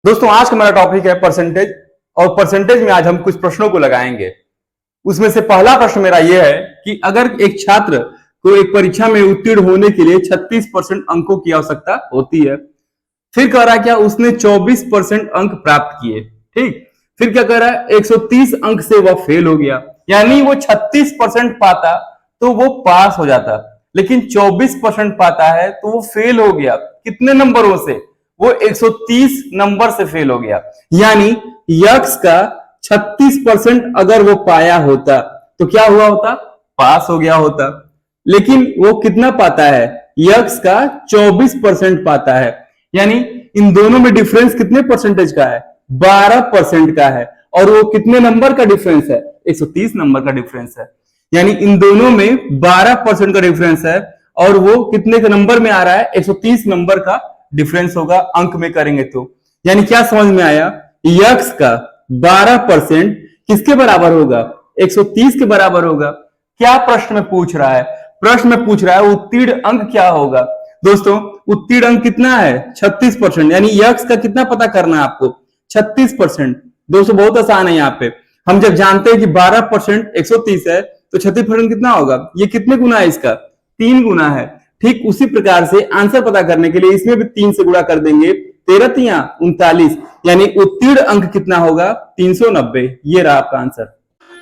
दोस्तों आज का हमारा टॉपिक है परसेंटेज। और परसेंटेज में आज हम कुछ प्रश्नों को लगाएंगे। उसमें से पहला प्रश्न मेरा यह है कि अगर एक छात्र को एक परीक्षा में उत्तीर्ण होने के लिए 36% अंकों की आवश्यकता होती है, फिर कह रहा है क्या उसने 24% अंक प्राप्त किए। ठीक, फिर क्या कह रहा है 130 अंक से वह फेल हो गया, यानी वो 36% पाता तो वो पास हो जाता, लेकिन 24% पाता है तो वो फेल हो गया। कितने नंबरों से? वो 130 नंबर से फेल हो गया। यानी यक्स का 36% अगर वो पाया होता तो क्या हुआ होता? पास हो गया होता। लेकिन वो कितना पाता है? यक्स का 24% पाता है। यानी इन दोनों में डिफरेंस कितने परसेंटेज का है? 12% का है। और वो कितने नंबर का डिफरेंस है? 130 नंबर का डिफरेंस है। यानी इन दोनों में 12% का डिफरेंस है और वो कितने के नंबर में आ रहा है? 130 नंबर का डिफरेंस होगा अंक में करेंगे तो। यानी क्या समझ में आया? यक्स का 12% किसके बराबर होगा? 130 के बराबर होगा। क्या प्रश्न में पूछ रहा है? प्रश्न में पूछ रहा है उत्तीर्ण अंक क्या होगा। दोस्तों उत्तीर्ण अंक कितना है? 36%। यानी यक्स का कितना पता करना है आपको? 36%। दोस्तों बहुत आसान है। यहाँ पे हम जब जानते हैं कि 12% 130 है तो 36% कितना होगा? ये कितने गुना है इसका? 3 गुना है। ठीक उसी प्रकार से आंसर पता करने के लिए इसमें भी 3 से गुणा कर देंगे। 13 तिया 39, यानी उत्तीर्ण अंक कितना होगा? 390। ये रहा आपका आंसर।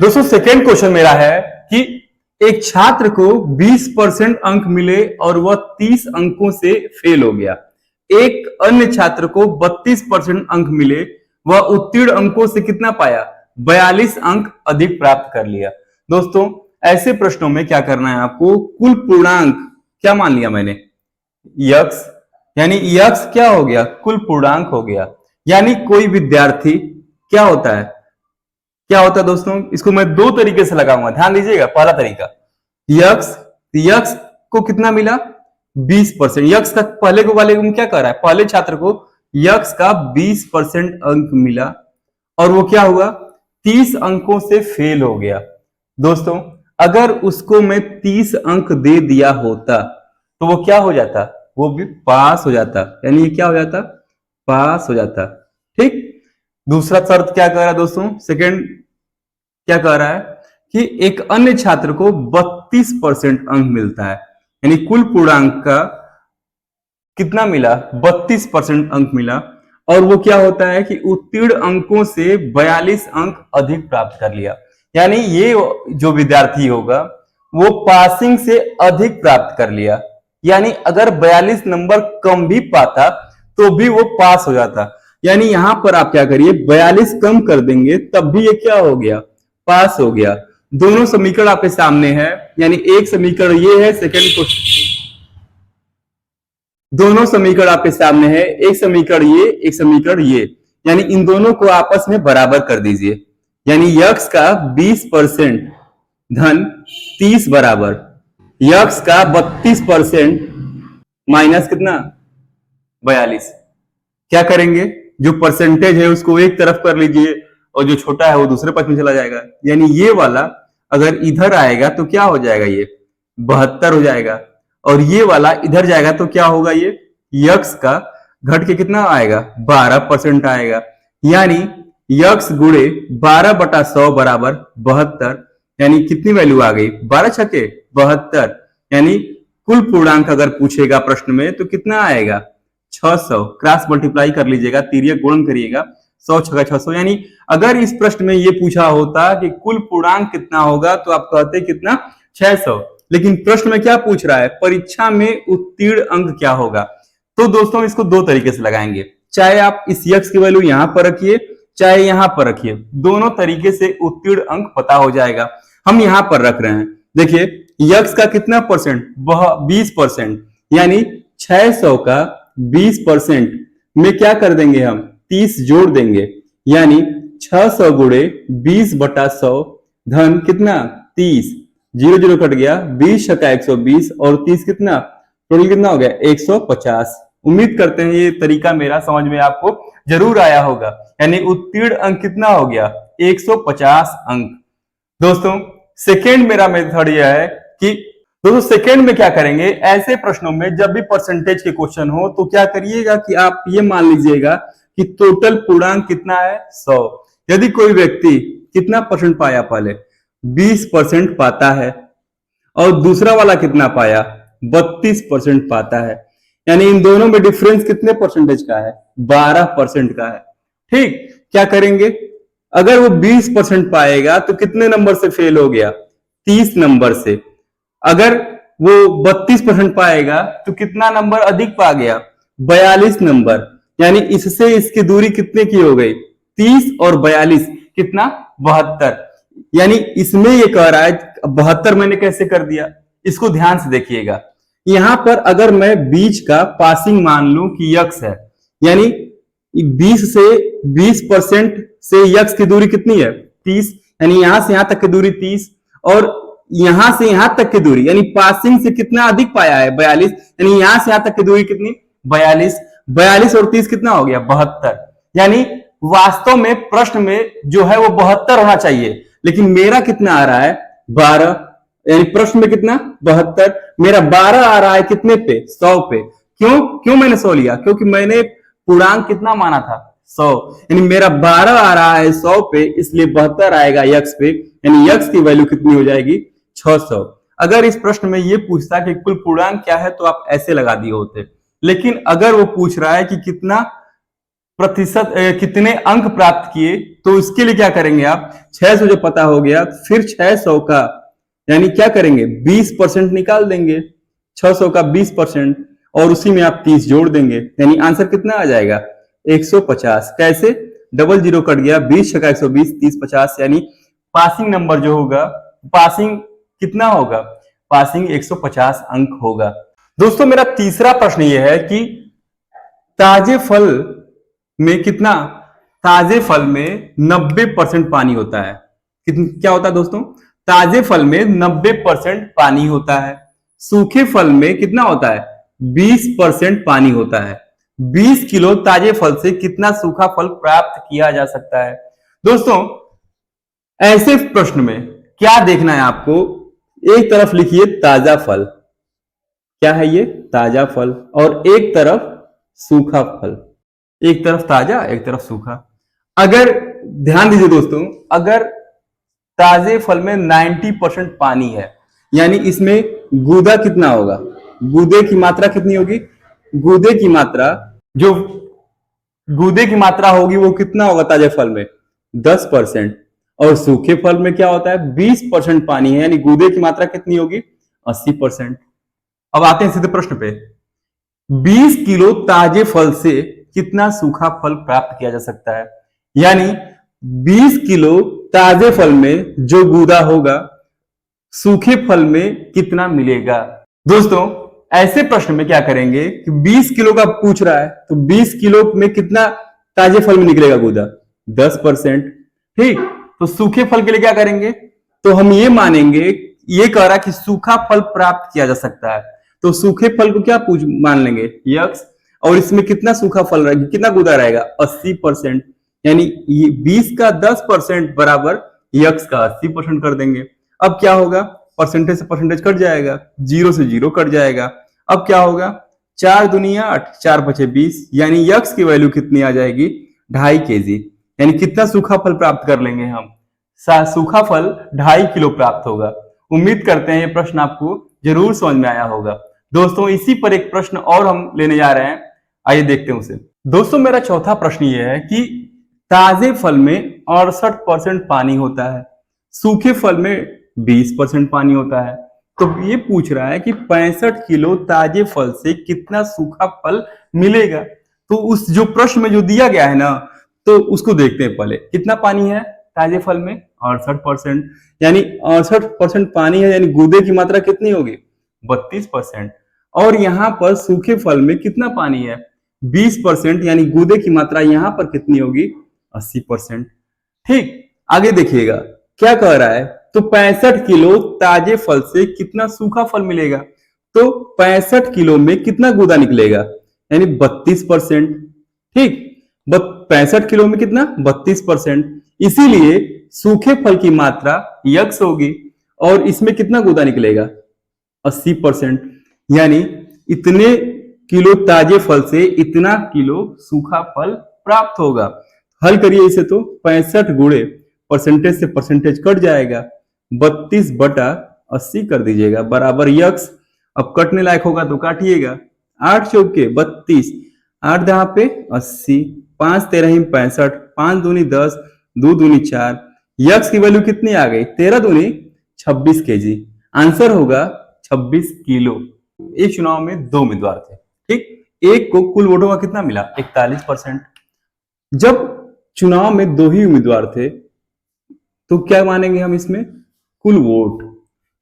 दोस्तों सेकेंड क्वेश्चन मेरा है कि एक छात्र को 20% अंक मिले और वह 30 अंकों से फेल हो गया। एक अन्य छात्र को 32% अंक मिले, वह उत्तीर्ण अंकों से कितना पाया? 42 अंक अधिक प्राप्त कर लिया। दोस्तों ऐसे प्रश्नों में क्या करना है आपको? कुल पूर्णांक क्या मान लिया मैंने? यक्स। यानी यक्स क्या हो गया? कुल पूर्णांक हो गया। यानी कोई विद्यार्थी क्या होता है? क्या होता है दोस्तों? इसको मैं दो तरीके से लगाऊंगा, ध्यान दीजिएगा। पहला तरीका यक्स, यक्स को कितना मिला? 20%। यक्स का पहले को वाले को क्या कर रहा है? पहले छात्र को यक्स का 20% अंक मिला और वो क्या हुआ? 30 अंकों से फेल हो गया। दोस्तों अगर उसको मैं 30 अंक दे दिया होता तो वो क्या हो जाता? वो भी पास हो जाता। यानी ये क्या हो जाता? पास हो जाता। ठीक। दूसरा शर्त क्या कह रहा है दोस्तों? सेकंड क्या कह रहा है कि एक अन्य छात्र को 32% अंक मिलता है। यानी कुल पूर्णांक का कितना मिला? 32% अंक मिला और वो क्या होता है कि उत्तीर्ण अंकों से 42 अंक अधिक प्राप्त कर लिया। यानी ये जो विद्यार्थी होगा वो पासिंग से अधिक प्राप्त कर लिया। यानी अगर 42 नंबर कम भी पाता तो भी वो पास हो जाता। यानी यहां पर आप क्या करिए, 42 कम कर देंगे तब भी ये क्या हो गया? पास हो गया। दोनों समीकरण आपके सामने है। यानी एक समीकरण ये है, सेकंड क्वेश्चन दोनों समीकरण आपके सामने है। एक समीकरण ये, एक समीकरण ये। यानी इन दोनों को आपस में बराबर कर दीजिए। यानी यक्स का 20% धन 30 बराबर यक्स का 32% माइनस कितना? 42। क्या करेंगे? जो परसेंटेज है उसको एक तरफ कर लीजिए और जो छोटा है वो दूसरे पक्ष में चला जाएगा। यानी ये वाला अगर इधर आएगा तो क्या हो जाएगा? ये 72 हो जाएगा। और ये वाला इधर जाएगा तो क्या होगा? ये यक्स का घट के कितना आएगा? 12% आएगा। यानी यक्स गुणे 12/100 बराबर 72। यानी कितनी वैल्यू आ गई? 12 छके 72। यानी कुल पूर्णांक अगर पूछेगा प्रश्न में तो कितना आएगा? 600। क्रॉस मल्टीप्लाई कर लीजिएगा, तिर्यक गुणन करिएगा। 100 छका 600। यानी अगर इस प्रश्न में ये पूछा होता कि कुल पूर्णांक कितना होगा तो आप कहते कितना? 600। लेकिन प्रश्न में क्या पूछ रहा है? परीक्षा में उत्तीर्ण अंक क्या होगा। तो दोस्तों इसको दो तरीके से लगाएंगे। चाहे आप इस यक्स की वैल्यू यहां पर रखिए, चाहे यहां पर रखिए, दोनों तरीके से उत्तीर्ण अंक पता हो जाएगा। हम यहां पर रख रहे हैं। देखिए यक्स का कितना परसेंट? 20%। यानी 600 का 20% में क्या कर देंगे हम? 30 जोड़ देंगे। यानी 600 गुणे 20/100 धन कितना? 30। 0 0 कट गया। 20 छक्का 120 और 30 कितना? टोटल कितना हो गया? 150। उम्मीद करते हैं ये तरीका मेरा समझ में आपको जरूर आया होगा। यानी उत्तीर्ण अंक कितना हो गया? 150 अंक। दोस्तों सेकेंड मेरा मेथड यह है कि दोस्तों सेकेंड में क्या करेंगे? ऐसे प्रश्नों में जब भी परसेंटेज के क्वेश्चन हो तो क्या करिएगा कि आप ये मान लीजिएगा कि टोटल पूर्णांक कितना है 100। यदि कोई व्यक्ति कितना परसेंट पाया, पहले 20% पाता है और दूसरा वाला कितना पाया 32% पाता है, यानी इन दोनों में डिफरेंस कितने परसेंटेज का है 12% का है। ठीक, क्या करेंगे, अगर वो 20% पाएगा तो कितने नंबर से फेल हो गया 30 नंबर से। अगर वो 32% पाएगा तो कितना नंबर अधिक पा गया 42 नंबर, यानी इससे इसकी दूरी कितने की हो गई 30 और 42 कितना 72। यानी इसमें ये कह रहा है 72 मैंने कैसे कर दिया, इसको ध्यान से देखिएगा। यहां पर अगर मैं बीच का पासिंग मान लूं कि यक्स है, यानी 20 से 20% से यक्स की दूरी कितनी है 30, यानी यहां से यहां तक की दूरी 30 और यहां से यहां तक की दूरी यानी पासिंग से कितना अधिक पाया है 42, यानी यहां से यहां तक की दूरी कितनी 42। 42 और 30 कितना हो गया 72। यानी वास्तव में प्रश्न में जो है वो 72 होना चाहिए, लेकिन मेरा कितना आ रहा है 12, यानी प्रश्न में कितना 72, मेरा 12 आ रहा है कितने पे 100 पे। क्यों मैंने 100 लिया, क्योंकि मैंने पूर्णांक कितना माना था 100, यानी मेरा 12 आ रहा है 100 पे, इसलिए 72 आएगा यक्स पे, यानी यक्स की वैल्यू कितनी हो जाएगी 600। अगर इस प्रश्न में ये पूछता कि कुल पूर्णांक क्या है तो आप ऐसे लगा दिए होते, लेकिन अगर वो पूछ रहा है कि कितना प्रतिशत कितने अंक प्राप्त किए, तो इसके लिए क्या करेंगे आप 600 जो पता हो गया, फिर 600 का यानी क्या करेंगे 20% निकाल देंगे, 600 का 20% और उसी में आप 30 जोड़ देंगे, यानी आंसर कितना आ जाएगा 150। कैसे, डबल जीरो कट गया, 20 छक्का 120, 30 50, यानी पासिंग नंबर जो होगा, पासिंग कितना होगा, पासिंग 150 अंक होगा। दोस्तों मेरा तीसरा प्रश्न यह है कि ताजे फल में कितना, ताजे फल में 90% पानी होता है। क्या होता है दोस्तों, ताजे फल में 90% पानी होता है। सूखे फल में कितना होता है 20% पानी होता है। 20 किलो ताजे फल से कितना सूखा फल प्राप्त किया जा सकता है। दोस्तों ऐसे प्रश्न में क्या देखना है आपको, एक तरफ लिखिए ताजा फल, क्या है ये ताजा फल, और एक तरफ सूखा फल, एक तरफ ताजा एक तरफ सूखा। अगर ध्यान दीजिए दोस्तों, अगर ताजे फल में 90% पानी है, यानी इसमें गूदा कितना होगा, गूदे की मात्रा कितनी होगी, गूदे की मात्रा जो गूदे की मात्रा होगी वो कितना होगा ताजे फल में 10%, और सूखे फल में क्या होता है 20% पानी है, यानी गूदे की मात्रा कितनी होगी 80%। अब आते हैं सीधे प्रश्न पे, 20 किलो ताजे फल से कितना सूखा फल प्राप्त किया जा सकता है, यानी 20 किलो ताजे फल में जो गूदा होगा सूखे फल में कितना मिलेगा। दोस्तों ऐसे प्रश्न में क्या करेंगे कि 20 किलो का पूछ रहा है, तो 20 किलो में कितना ताजे फल में निकलेगा गूदा 10%। ठीक, तो सूखे फल के लिए क्या करेंगे, तो हम ये मानेंगे, ये कह रहा कि सूखा फल प्राप्त किया जा सकता है, तो सूखे फल को क्या मान लेंगे यक्स, और इसमें कितना सूखा फल रहेगा, कितना गूदा रहेगा 80%, यानी 20 का 10% बराबर यक्स का 80% कर देंगे। अब क्या होगा, परसेंटेज से परसेंटेज कट जाएगा, 0 से 0 कट जाएगा। अब क्या होगा 4 दुनिया 8, 4 बचे 20, यानी यक्स की वैल्यू कितनी आ जाएगी 2.5 kg, यानी कितना सूखा फल प्राप्त कर लेंगे हम, सूखा फल 2.5 किलो प्राप्त होगा। उम्मीद करते हैं ये प्रश्न आपको जरूर समझ में आया होगा। दोस्तों इसी पर एक प्रश्न और हम लेने जा रहे हैं, आइए देखते हैं उसे। दोस्तों मेरा चौथा प्रश्न यह है कि ताजे फल में 68% पानी होता है, सूखे फल में 20% पानी होता है, तो ये पूछ रहा है कि 65 किलो ताजे फल से कितना सूखा फल मिलेगा। तो उस जो प्रश्न में जो दिया गया है ना, तो उसको देखते हैं पहले, कितना पानी है ताजे फल में 68%, यानी 68% पानी है, यानी गूदे की मात्रा कितनी होगी 32%, और यहां पर सूखे फल में कितना पानी है 20%, यानी गूदे की मात्रा यहां पर कितनी होगी 80%। ठीक, आगे देखिएगा क्या कह रहा है, तो 65 किलो ताजे फल से कितना सूखा फल मिलेगा, तो 65 किलो में कितना गूदा निकलेगा, यानी 32%। ठीक, 65 किलो में कितना 32%, इसीलिए सूखे फल की मात्रा यक्स होगी, और इसमें कितना गूदा निकलेगा 80%, यानी इतने किलो ताजे फल से इतना किलो सूखा फल प्राप्त होगा। हल करिए इसे तो 65 गुणे परसेंटेज से परसेंटेज कट जाएगा, 32/80 कर दीजिएगा बराबर यक्स। अब कटने लायक होगा तो काटिएगा, 8 चौके 32, 8 दहा पे 80, 5 13 65, 5 दूनी 10, 2 दूनी 4, यक्स की वैल्यू कितनी आ गई 13 दूनी 26 केजी। आंसर होगा 26 किलो। एक चुनाव में 2 उम्मीदवार थे, ठीक, एक को कुल वोटों का कितना मिला 41%। जब चुनाव में 2 ही उम्मीदवार थे तो क्या मानेंगे हम इसमें, कुल वोट,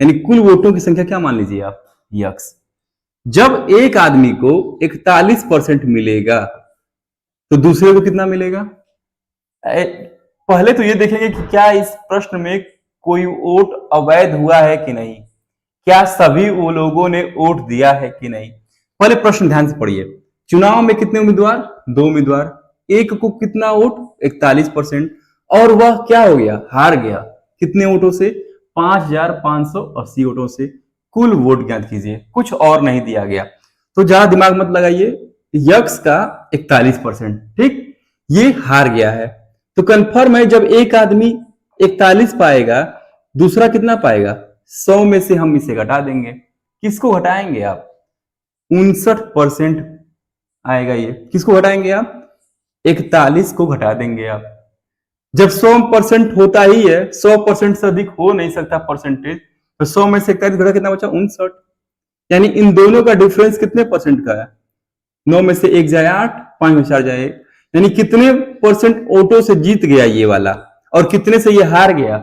यानी कुल वोटों की संख्या क्या मान लीजिए आप, यक्स। जब एक आदमी को 41% मिलेगा तो दूसरे को कितना मिलेगा। पहले तो ये देखेंगे कि क्या इस प्रश्न में कोई वोट अवैध हुआ है कि नहीं, क्या सभी वो लोगों ने वोट दिया है कि नहीं। पहले प्रश्न ध्यान से पढ़िए, चुनाव में कितने उम्मीदवार, 2 उम्मीदवार, एक को कितना वोट 41%, और वह क्या हो गया, हार गया, कितने वोटों से 5580 वोटों से। कुल वोट ज्ञात कीजिए, कुछ और नहीं दिया गया, तो ज्यादा दिमाग मत लगाइए, यक्स का 41%, ठीक, ये हार गया है। तो कंफर्म है जब एक आदमी 41 पाएगा दूसरा कितना पाएगा, 100 में से हम इसे घटा देंगे, किसको घटाएंगे आप, 59% आएगा। ये किसको घटाएंगे आप, 41 को घटा देंगे आप। जब 100% होता ही है, 100% से अधिक हो नहीं सकता परसेंटेज, तो 100 में से 41 घटा कितना बचा 59, यानी इन दोनों का डिफरेंस कितने परसेंट का है, 9 में से 1 जाए 8, 5 में 4 जाए 1, यानी कितने परसेंट वोटों से जीत गया ये वाला, और कितने से ये हार गया,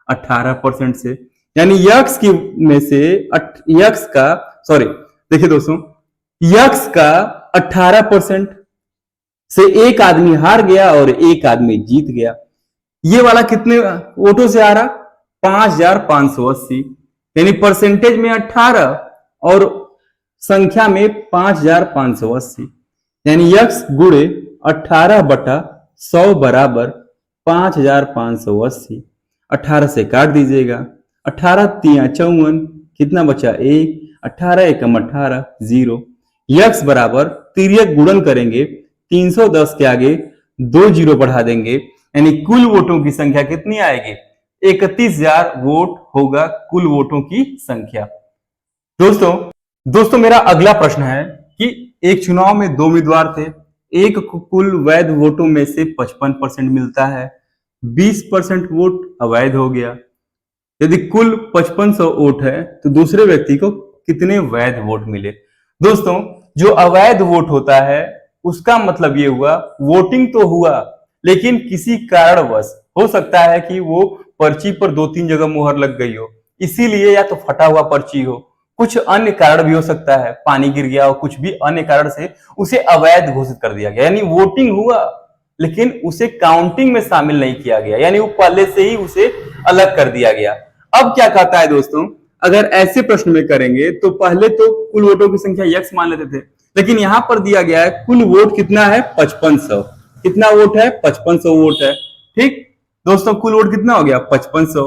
18% से। यानी यक्स की में से यक्स का, सॉरी देखिए दोस्तों, यक्स का 18% से एक आदमी हार गया और एक आदमी जीत गया। ये वाला कितने वोटों से हारा, 5580, यानी परसेंटेज में 18 और संख्या में 5580, यानी यक्स गुणे 18/100 बराबर 5580। 18 से काट दीजिएगा, 18 3 54, कितना बचा 1, 18 एकम 18, 0। यक्स बराबर तिर्यक गुणन करेंगे, 310 के आगे 2 जीरो बढ़ा देंगे, यानी कुल वोटों की संख्या कितनी आएगी, 31000 वोट होगा कुल वोटों की संख्या। दोस्तों मेरा अगला प्रश्न है कि एक चुनाव में 2 उम्मीदवार थे, एक को कुल वैध वोटों में से 55% मिलता है, 20% वोट अवैध हो गया। यदि कुल 5500 वोट है तो दूसरे व्यक्ति को कितने वैध वोट मिले। दोस्तों जो अवैध वोट होता है उसका मतलब ये हुआ वोटिंग तो हुआ लेकिन किसी कारणवश, हो सकता है कि वो पर्ची पर 2-3 जगह मुहर लग गई हो, इसीलिए, या तो फटा हुआ पर्ची हो, कुछ अन्य कारण भी हो सकता है, पानी गिर गया हो, कुछ भी अन्य कारण से उसे अवैध घोषित कर दिया गया, यानी वोटिंग हुआ लेकिन उसे काउंटिंग में शामिल नहीं किया गया, यानी वो पहले से ही उसे अलग कर दिया गया। अब क्या कहता है दोस्तों, अगर ऐसे प्रश्न में करेंगे तो पहले तो कुल वोटों की संख्या यक्स मान लेते थे, लेकिन यहां पर दिया गया है कुल वोट कितना है 5500, कितना वोट है 5500 वोट है, ठीक दोस्तों, कुल वोट कितना हो गया 5500।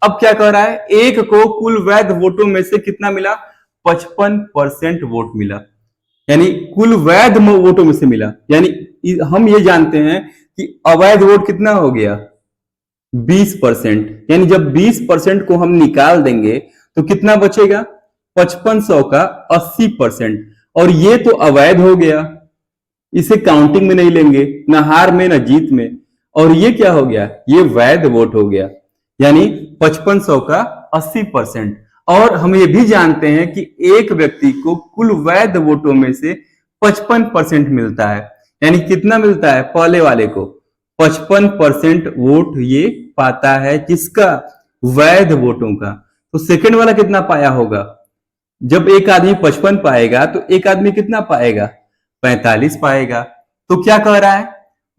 अब क्या कह रहा है, एक को कुल वैध वोटों में से कितना मिला 55% वोट मिला, यानी कुल वैध वोटों में से मिला, यानी हम ये जानते हैं कि अवैध वोट कितना हो गया 20%, यानी जब 20% को हम निकाल देंगे तो कितना बचेगा 5500 का 80%, और ये तो अवैध हो गया, इसे काउंटिंग में नहीं लेंगे, ना हार में ना जीत में, और ये क्या हो गया, ये वैध वोट हो गया, यानी 5500 का 80%। और हम ये भी जानते हैं कि एक व्यक्ति को कुल वैध वोटों में से 55% मिलता है, यानी कितना मिलता है, पहले वाले को 55% वोट ये पाता है, किसका, वैध वोटों का। तो सेकंड वाला कितना पाया होगा, जब एक आदमी 55 पाएगा तो एक आदमी कितना पाएगा 45 पाएगा। तो क्या कह रहा है,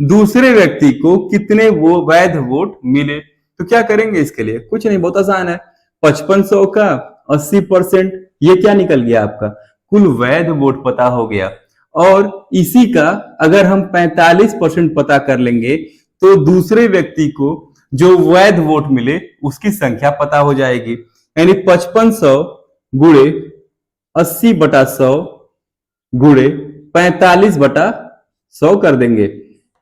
दूसरे व्यक्ति को कितने वो वैध वोट मिले, तो क्या करेंगे इसके लिए, कुछ नहीं, बहुत आसान है, 5500 का 80%, ये क्या निकल गया आपका कुल वैध वोट पता हो गया, और इसी का अगर हम 45% पता कर लेंगे तो दूसरे व्यक्ति को जो वैध वोट मिले उसकी संख्या पता हो जाएगी, यानी 5500 गुणे 80/100 गुणे 45/100 कर देंगे,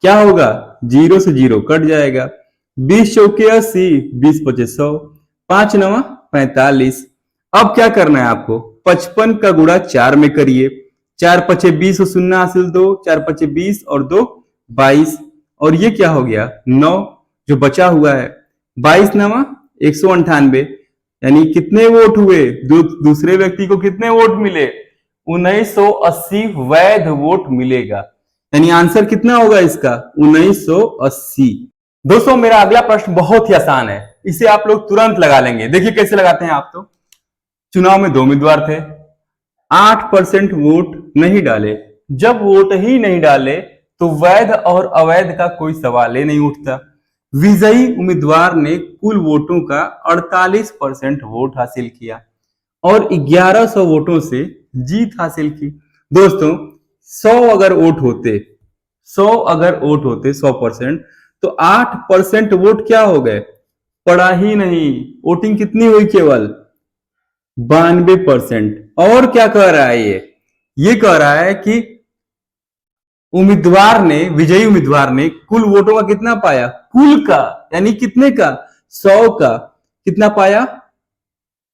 क्या होगा, 0 से 0 कट जाएगा। 20 चौके 80, 20 पचे 100, 5 नवा 45। अब क्या करना है आपको, 55 का गुणा 4 में करिए। 4 पचे 20 और शून्य हासिल 2, 4 पचे 20 और 2 22, और ये क्या हो गया 9 जो बचा हुआ है। 22 नवा 198, यानी कितने वोट हुए, दूसरे व्यक्ति को कितने वोट मिले, 1980 वैध वोट मिलेगा। यानी आंसर कितना होगा इसका, 1980। दोस्तों मेरा अगला प्रश्न बहुत ही आसान है, इसे आप लोग तुरंत लगा लेंगे। देखिए कैसे लगाते हैं आप। तो चुनाव में 2 उम्मीदवार थे, 8% वोट नहीं डाले। जब वोट ही नहीं डाले तो वैध और अवैध का कोई सवाल ही नहीं उठता। विजयी उम्मीदवार ने कुल वोटों का 48% वोट हासिल किया और 1100 वोटों से जीत हासिल की। दोस्तों 100 अगर वोट होते 100% तो 8% वोट क्या हो गए, पड़ा ही नहीं। वोटिंग कितनी हुई, केवल 92%। और क्या कह रहा है ये कह रहा है कि विजयी उम्मीदवार ने कुल वोटों का कितना पाया, कुल का यानी कितने का, 100 का कितना पाया,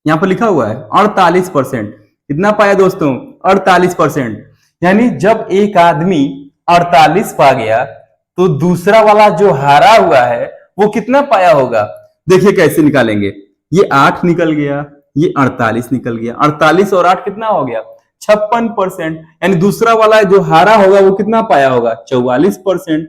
यहां पर लिखा हुआ है 48%। कितना पाया दोस्तों, 48%। यानी जब एक आदमी 48 पा गया तो दूसरा वाला जो हारा हुआ है वो कितना पाया होगा। देखिए कैसे निकालेंगे, ये 8 निकल गया, ये 48 निकल गया, 48 और 8 कितना हो गया, 56%। यानी दूसरा वाला जो हारा होगा वो कितना पाया होगा, 44%।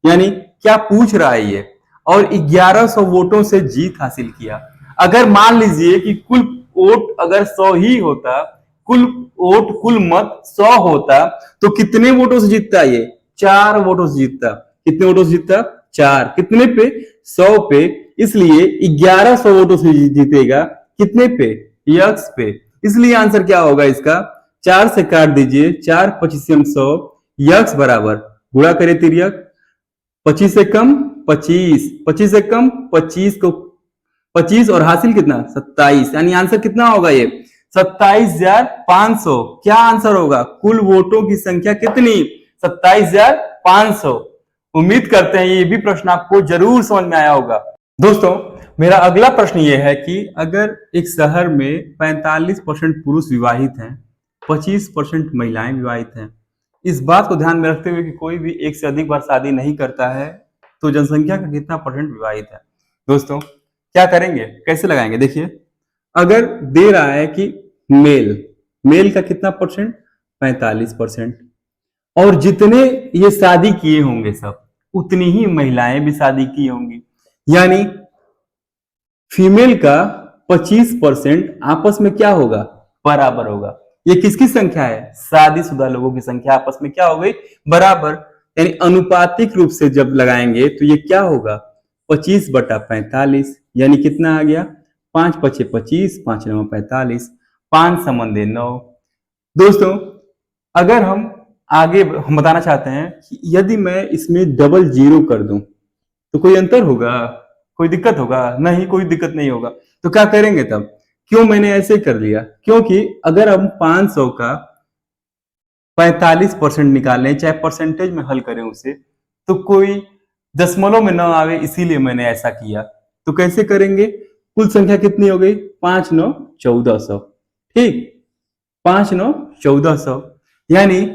यानी क्या पूछ रहा है ये, और 1100 वोटों से जीत हासिल किया। अगर मान लीजिए कि कुल वोट अगर 100 ही होता, कुल मत 100 होता तो कितने वोटों से जीतता ये, 4 वोटों से जीतता। कितने वोटों से जीतता, 4। कितने पे, 100 पे। इसलिए 1100 वोटों से जीतेगा, कितने पे, यक्स पे। इसलिए आंसर क्या होगा इसका, 4 से काट दीजिए, 4 25 100, यक्स बराबर गुणा करे तिर्यक, 25 से कम 25, 25 से कम 25 को 25 और हासिल कितना, 27। यानी आंसर कितना होगा ये, 27,500। क्या आंसर होगा, कुल वोटों की संख्या कितनी, 27,500। उम्मीद करते हैं ये भी प्रश्न आपको जरूर समझ में आया होगा। दोस्तों मेरा अगला प्रश्न ये है कि अगर एक शहर में 45% पुरुष विवाहित हैं, 25% महिलाएं विवाहित हैं, इस बात को ध्यान में रखते हुए कि कोई भी एक से अधिक बार शादी नहीं करता है, तो जनसंख्या का कितना परसेंट विवाहित है। दोस्तों क्या करेंगे, कैसे लगाएंगे, देखिए अगर दे रहा है कि मेल का कितना परसेंट, 45%, और जितने ये शादी किए होंगे सब, उतनी ही महिलाएं भी शादी की होंगी। यानी फीमेल का 25% आपस में क्या होगा, बराबर होगा। ये किसकी संख्या है, शादीशुदा लोगों की संख्या आपस में क्या हो गई, बराबर। यानी अनुपातिक रूप से जब लगाएंगे तो ये क्या होगा, 25/45। यानी कितना आ गया, 5 पचे 25, 5 9 45, 5 संबंधे 9। दोस्तों अगर हम आगे हम बताना चाहते हैं कि यदि मैं इसमें डबल जीरो कर दूं तो कोई अंतर होगा, कोई दिक्कत होगा, नहीं कोई दिक्कत नहीं होगा। तो क्या करेंगे तब, क्यों मैंने ऐसे कर लिया, क्योंकि अगर हम 500 का 45% निकालें, चाहे परसेंटेज में हल करें उसे, तो कोई दशमलव में न आवे, इसीलिए मैंने ऐसा किया। तो कैसे करेंगे, कुल संख्या कितनी हो गई, 5 9 1400। ठीक, 5 9 1400। यानी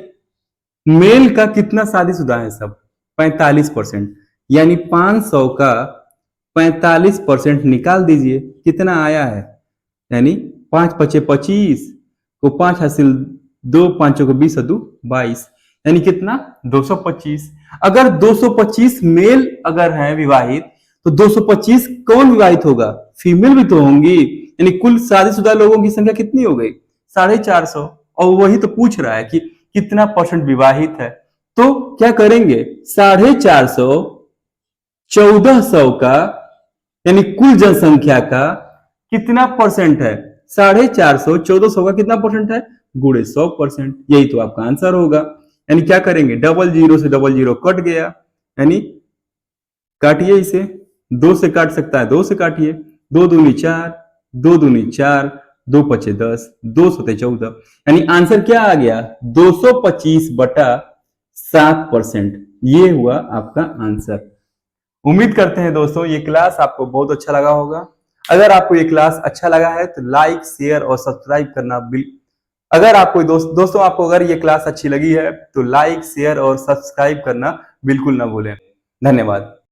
मेल का कितना शादीशुदा है सब, 45%। यानी 500 का 45% निकाल दीजिए, कितना आया है, यानी 5 पचे 25 को 5 हासिल 2, 5 को 20 2 22, यानी कितना 225। अगर 225 मेल अगर है विवाहित, तो 225 कौन विवाहित होगा, फीमेल भी तो होंगी। यानी कुल शादीशुदा लोगों की संख्या कितनी हो गई, 450। और वही तो पूछ रहा है कि कितना परसेंट विवाहित है। तो क्या करेंगे, 450 1400 का यानी कुल जनसंख्या का कितना परसेंट है, 450 1400 का कितना परसेंट है, गुणे 100%। यही तो आपका आंसर होगा। यानी क्या करेंगे, डबल जीरो से डबल जीरो कट गया, यानी काटिए इसे, 2 से काट सकता है, 2 से काटिए, 2 दूनी 4, 2 दूनी 4, 2 पचे 10, 2 सते 14। यानी आंसर क्या आ गया, 225/7%। ये हुआ आपका आंसर। उम्मीद करते हैं दोस्तों ये क्लास आपको बहुत अच्छा लगा होगा। अगर आपको ये क्लास अच्छा लगा है तो लाइक, शेयर और सब्सक्राइब करना अगर आपको दोस्तों आपको अगर ये क्लास अच्छी लगी है तो लाइक, शेयर और सब्सक्राइब करना बिल्कुल ना भूलें। धन्यवाद।